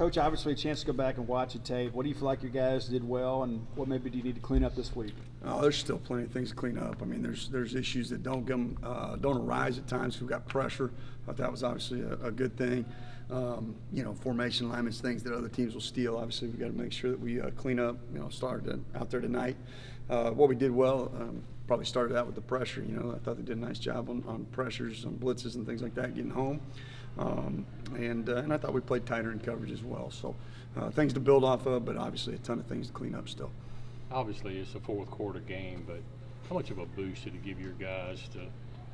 Coach, obviously a chance to go back and watch the tape. What do you feel like your guys did well, and what maybe do you need to clean up this week? Oh, there's still plenty of things to clean up. I mean, there's issues that don't arise at times. We've got pressure. I thought that was obviously a good thing. Formation alignments, things that other teams will steal. Obviously, we've got to make sure that we clean up. Started out there tonight. What we did well, probably started out with the pressure. I thought they did a nice job on pressures, on blitzes and things like that, getting home. And I thought we played tighter in coverage as well. So things to build off of, but obviously a ton of things to clean up still. Obviously, it's a fourth quarter game, but how much of a boost did it give your guys to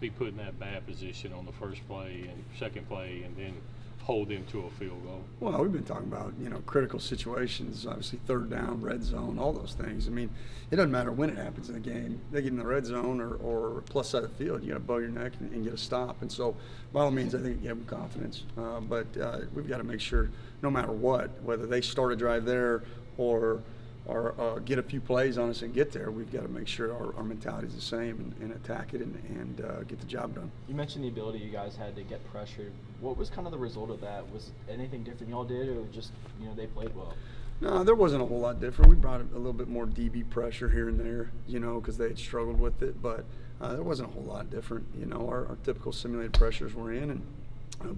be put in that bad position on the first play and second play and then hold them to a field goal? Well, we've been talking about, critical situations, obviously third down, red zone, all those things. I mean, it doesn't matter when it happens in the game. They get in the red zone or plus side of the field, you got to bow your neck and get a stop. And so, by all means, I think you have confidence. But we've got to make sure, no matter what, whether they start a drive there or get a few plays on us and get there, we've got to make sure our mentality is the same and attack it and get the job done. You mentioned the ability you guys had to get pressured. What was kind of the result of that? Was anything different y'all did, or just they played well? No, there wasn't a whole lot different. We brought a little bit more DB pressure here and there, because they had struggled with it, but there wasn't a whole lot different. Our typical simulated pressures were in, and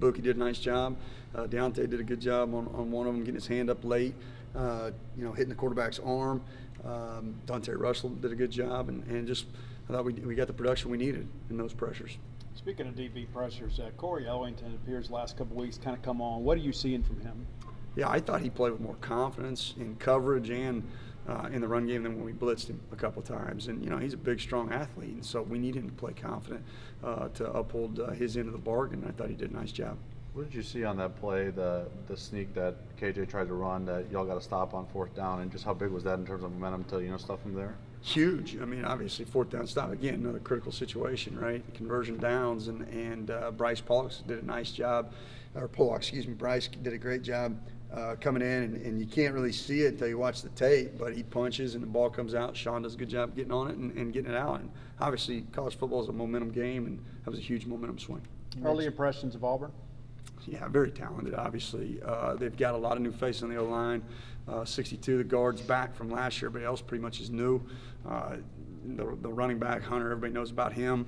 Buki did a nice job. Deontay did a good job on one of them, getting his hand up late, hitting the quarterback's arm. Dante Russell did a good job, and just I thought we got the production we needed in those pressures. Speaking of DB pressures, Corey Ellington appears the last couple of weeks kind of come on. What are you seeing from him? Yeah, I thought he played with more confidence in coverage and in the run game than when we blitzed him a couple of times. And, he's a big, strong athlete, and so we need him to play confident to uphold his end of the bargain. I thought he did a nice job. What did you see on that play, the sneak that KJ tried to run that y'all got to stop on fourth down, and just how big was that in terms of momentum to stuff him there? Huge. I mean, obviously, fourth down stop. Again, another critical situation, right? Conversion downs, and Bryce Pollock did a nice job. Bryce did a great job coming in, and you can't really see it until you watch the tape, but he punches and the ball comes out. Sean does a good job getting on it and getting it out. And obviously, college football is a momentum game, and that was a huge momentum swing. Early impressions of Auburn? Yeah, very talented, obviously. They've got a lot of new faces on the O-line. 62, the guard's back from last year. Everybody else pretty much is new. The running back, Hunter, everybody knows about him.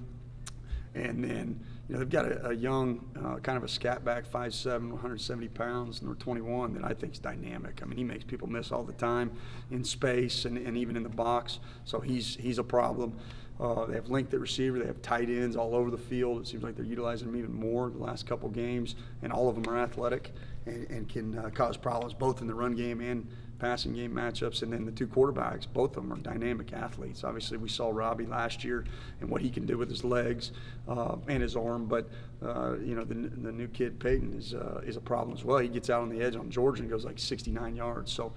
And then, they've got a young, kind of a scat back, 5'7", 170 pounds, number 21, that I think is dynamic. I mean, he makes people miss all the time in space and even in the box. So he's a problem. They have length at receiver. They have tight ends all over the field. It seems like they're utilizing them even more the last couple games, and all of them are athletic and can cause problems both in the run game and passing game matchups. And then the two quarterbacks, both of them are dynamic athletes. Obviously, we saw Robbie last year and what he can do with his legs and his arm, but the new kid Peyton is a problem as well. He gets out on the edge on Georgia and goes like 69 yards. So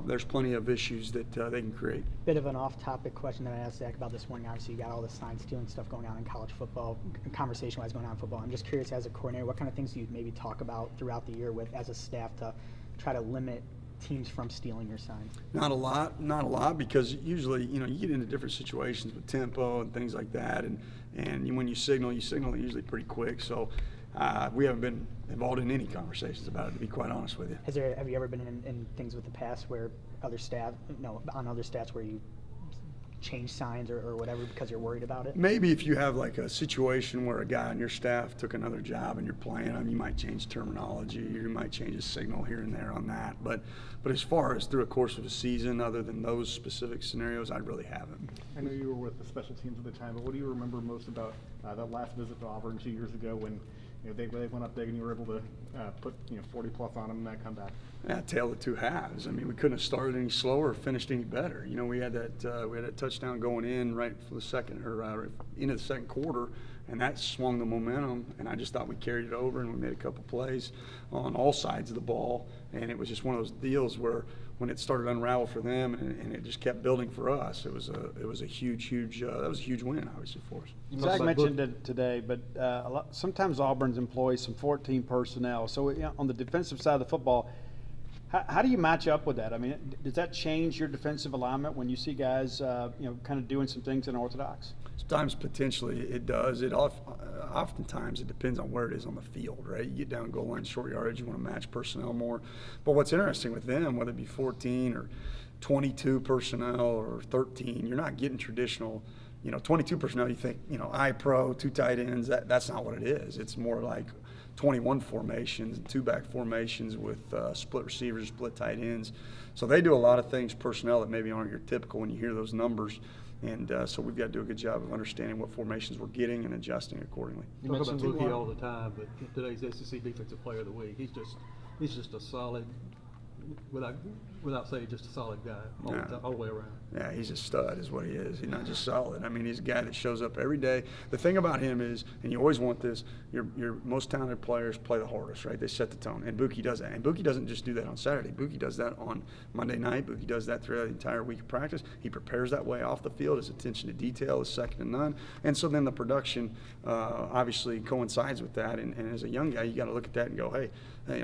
there's plenty of issues that they can create. Bit of an off-topic question that I asked Zach about this morning. Obviously, you got all the sign stealing stuff going on in college football, conversation-wise going on in football. I'm just curious, as a coordinator, what kind of things do you maybe talk about throughout the year with as a staff to try to limit teams from stealing your signs? Not a lot, because usually, you get into different situations with tempo and things like that, and when you signal usually pretty quick. So we haven't been involved in any conversations about it, to be quite honest with you. Have you ever been in things with the past where on other stats where you change signs or whatever because you're worried about it? Maybe if you have like a situation where a guy on your staff took another job and you're playing him, you might change terminology, you might change a signal here and there on that. But as far as through a course of a season, other than those specific scenarios, I really haven't. I know you were with the special teams at the time, but what do you remember most about that last visit to Auburn 2 years ago when they went up big and you were able to put 40 plus on them and that comeback? Yeah, tale of two halves. I mean, we couldn't have started any slower or finished any better. We had that touchdown going in right for the second or into the second quarter, and that swung the momentum. And I just thought we carried it over, and we made a couple plays on all sides of the ball. And it was just one of those deals where when it started to unravel for them and it just kept building for us, it was a huge that was a huge win, obviously, for us. Zach mentioned it today, but sometimes Auburn's employs some 14 personnel. So on the defensive side of the football, How do you match up with that? I mean, does that change your defensive alignment when you see guys, kind of doing some things unorthodox? Sometimes potentially it does. Oftentimes it depends on where it is on the field, right? You get down goal line, short yardage, you want to match personnel more. But what's interesting with them, whether it be 14 or 22 personnel or 13, you're not getting traditional. 22 personnel, you think, I-pro, 2 tight ends, that's not what it is. It's more like 21 formations and 2-back formations with split receivers, split tight ends. So they do a lot of things personnel that maybe aren't your typical when you hear those numbers. And so we've got to do a good job of understanding what formations we're getting and adjusting accordingly. You talk about Mookie all the time, but today's SEC Defensive Player of the Week, he's just a solid, without saying just a solid guy all the way around. Yeah, he's a stud is what he is. He's not just solid. I mean, he's a guy that shows up every day. The thing about him is, and you always want this, your most talented players play the hardest, right? They set the tone. And Buki does that. And Buki doesn't just do that on Saturday. Buki does that on Monday night. Buki does that throughout the entire week of practice. He prepares that way off the field. His attention to detail is second to none. And so then the production obviously coincides with that. And as a young guy, you got to look at that and go, hey,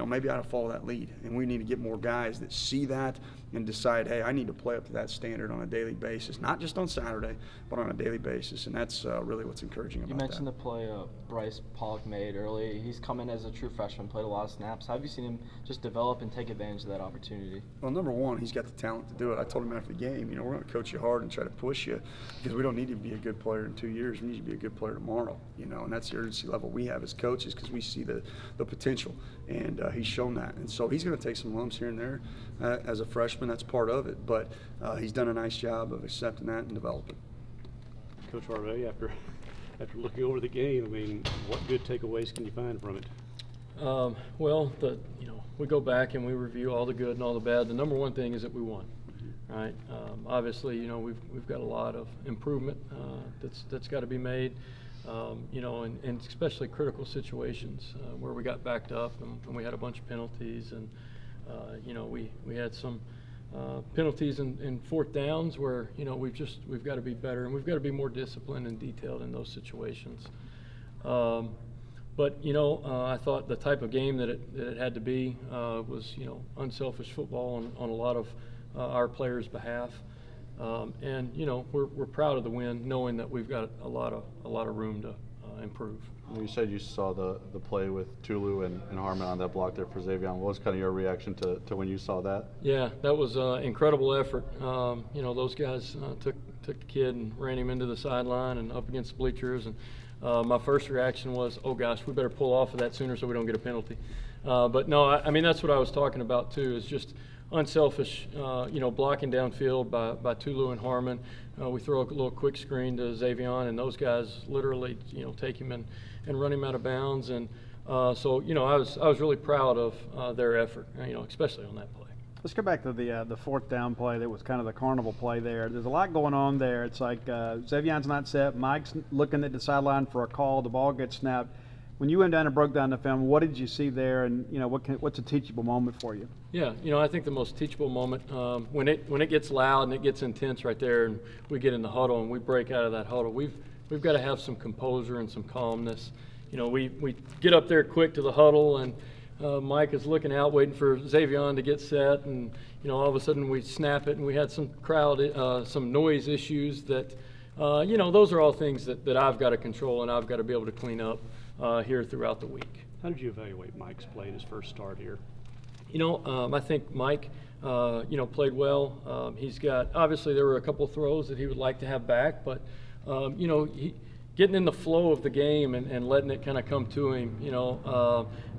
maybe I ought to follow that lead. And we need to get more guys that see that and decide, hey, I need to play up to that standard on a daily basis, not just on Saturday, but on a daily basis. And that's really what's encouraging about that. You mentioned the play Bryce Pollock made early. He's come in as a true freshman, played a lot of snaps. How have you seen him just develop and take advantage of that opportunity? Well, number one, he's got the talent to do it. I told him after the game, we're going to coach you hard and try to push you because we don't need you to be a good player in 2 years. We need you to be a good player tomorrow, and that's the urgency level we have as coaches because we see the potential, and he's shown that. And so he's going to take some lumps here and there as a freshman. That's part of it, but he's done a nice job of accepting that and developing. Coach Harvey, after looking over the game, I mean, what good takeaways can you find from it? Well, we go back and we review all the good and all the bad. The number one thing is that we won, right? Obviously, we've got a lot of improvement that's got to be made, and especially critical situations where we got backed up and we had a bunch of penalties, and we had some penalties in fourth downs where we've got to be better and we've got to be more disciplined and detailed in those situations. But I thought the type of game that it had to be was unselfish football on a lot of our players' behalf, and we're proud of the win, knowing that we've got a lot of room to improve. You said you saw the play with Tulu and Harmon on that block there for Xavion. What was kind of your reaction to when you saw that? Yeah, that was an incredible effort. Those guys took the kid and ran him into the sideline and up against the bleachers. And my first reaction was, oh gosh, we better pull off of that sooner so we don't get a penalty. But no, I mean, that's what I was talking about too, is just unselfish, blocking downfield by Tulu and Harmon. We throw a little quick screen to Xavion, and those guys literally, take him and run him out of bounds. And so, I was really proud of their effort, especially on that play. Let's go back to the fourth down play that was kind of the carnival play there. There's a lot going on there. It's like Xavion's not set. Mike's looking at the sideline for a call. The ball gets snapped. When you went down and broke down the film, what did you see there, and what's a teachable moment for you? Yeah, I think the most teachable moment when it gets loud and it gets intense right there, and we get in the huddle and we break out of that huddle. We've got to have some composure and some calmness. We get up there quick to the huddle, and Mike is looking out, waiting for Xavion to get set, and all of a sudden we snap it, and we had some some noise issues that those are all things that I've got to control and I've got to be able to clean up here throughout the week. How did you evaluate Mike's play in his first start here? I think Mike, played well. He's got, obviously there were a couple of throws that he would like to have back, but, getting in the flow of the game and letting it kind of come to him,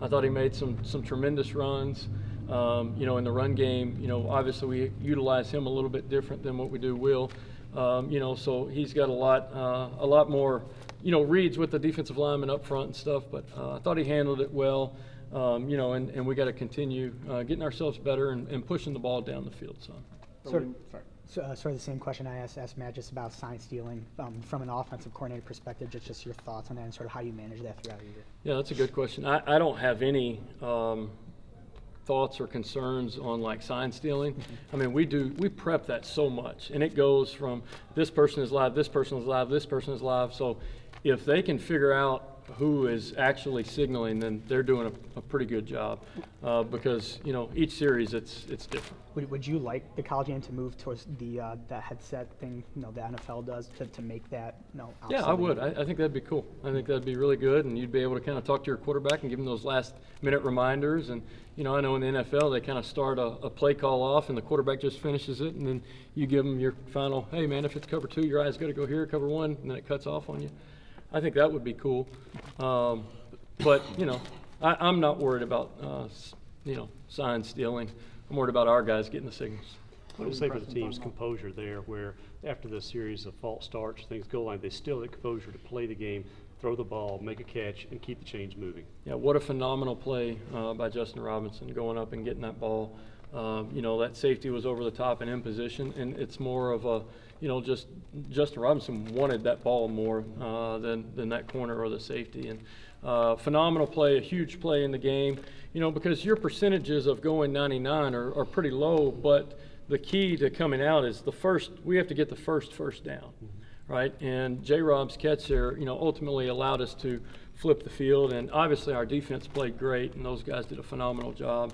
I thought he made some tremendous runs, in the run game. Obviously we utilize him a little bit different than what we do Will, so he's got a lot more, reads with the defensive lineman up front and stuff, but I thought he handled it well. And we got to continue getting ourselves better and pushing the ball down the field some. Sort of the same question I asked Matt just about sign stealing from an offensive coordinator perspective, just your thoughts on that and sort of how you manage that throughout the year. Yeah, that's a good question. I don't have any thoughts or concerns on like sign stealing. I mean, we prep that so much, and it goes from this person is live, this person is live, this person is live. So if they can figure out who is actually signaling, then they're doing a pretty good job because, you know, each series it's different. Would you like the college game to move towards the headset thing, you know, the NFL does to make that, you know, Yeah, I obsolete? would. I think that'd be cool. I think that'd be really good, and you'd be able to kind of talk to your quarterback and give him those last-minute reminders. And, you know, I know in the NFL they kind of start a play call off, and the quarterback just finishes it, and then you give them your final, hey, man, if it's cover 2, your eyes got to go here, cover 1, and then it cuts off on you. I think that would be cool. But, you know, I'm not worried about, you know, sign stealing. I'm worried about our guys getting the signals. What would you say for the team's composure there, where after the series of false starts, things go like they still have the composure to play the game, throw the ball, make a catch, and keep the chains moving? Yeah, what a phenomenal play by Justin Robinson going up and getting that ball. You know, that safety was over the top and in position, and it's more of a, you know, just Justin Robinson wanted that ball more than that corner or the safety. And phenomenal play, a huge play in the game, you know, because your percentages of going 99 are pretty low, but the key to coming out is we have to get the first down, right? And J-Rob's catch there, you know, ultimately allowed us to flip the field, and obviously our defense played great, and those guys did a phenomenal job.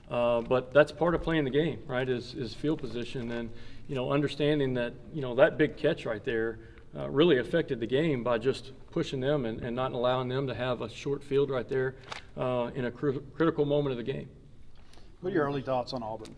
But that's part of playing the game, right, is field position, and, you know, understanding that, you know, that big catch right there really affected the game by just pushing them and not allowing them to have a short field right there in a critical moment of the game. What are your early thoughts on Auburn?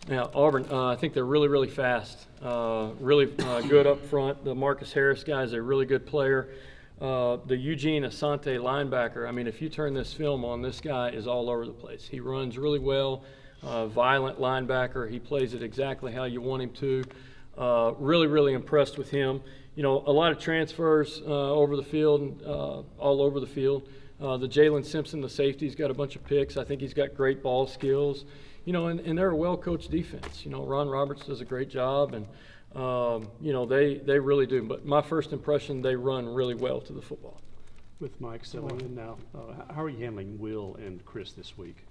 Yeah, Auburn, I think they're really, really fast, really good up front. The Marcus Harris guy is a really good player. The Eugene Asante linebacker, I mean, if you turn this film on, this guy is all over the place. He runs really well, violent linebacker. He plays it exactly how you want him to. Really, really impressed with him. You know, a lot of transfers over the field, all over the field. The Jalen Simpson, the safety's got a bunch of picks. I think he's got great ball skills. You know, and they're a well-coached defense. You know, Ron Roberts does a great job, and, you know, they really do. But my first impression, they run really well to the football. With Mike settling in now, how are you handling Will and Chris this week?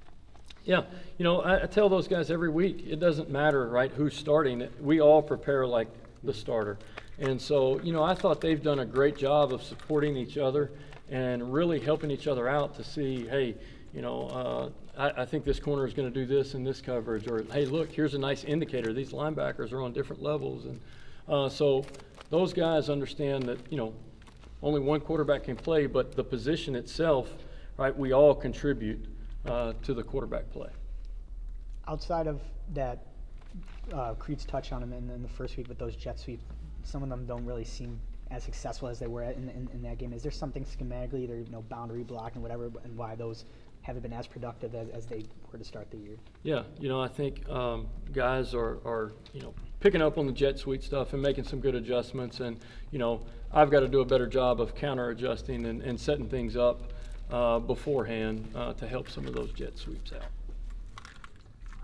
Yeah, you know, I tell those guys every week, it doesn't matter, right, who's starting. We all prepare like the starter. And so, you know, I thought they've done a great job of supporting each other and really helping each other out to see, hey, you know, I think this corner is going to do this in this coverage, or, hey, look, here's a nice indicator. These linebackers are on different levels. And so those guys understand that, you know, only one quarterback can play, but the position itself, right, we all contribute to the quarterback play. Outside of that, Creed's touch on him in the first week with those jet sweeps, some of them don't really seem as successful as they were in that game. Is there something schematically, either, you know, boundary blocking, whatever, and why those haven't been as productive as they were to start the year? Yeah, you know, I think guys are, you know, picking up on the jet sweep stuff and making some good adjustments. And, you know, I've got to do a better job of counter adjusting and setting things up beforehand to help some of those jet sweeps out.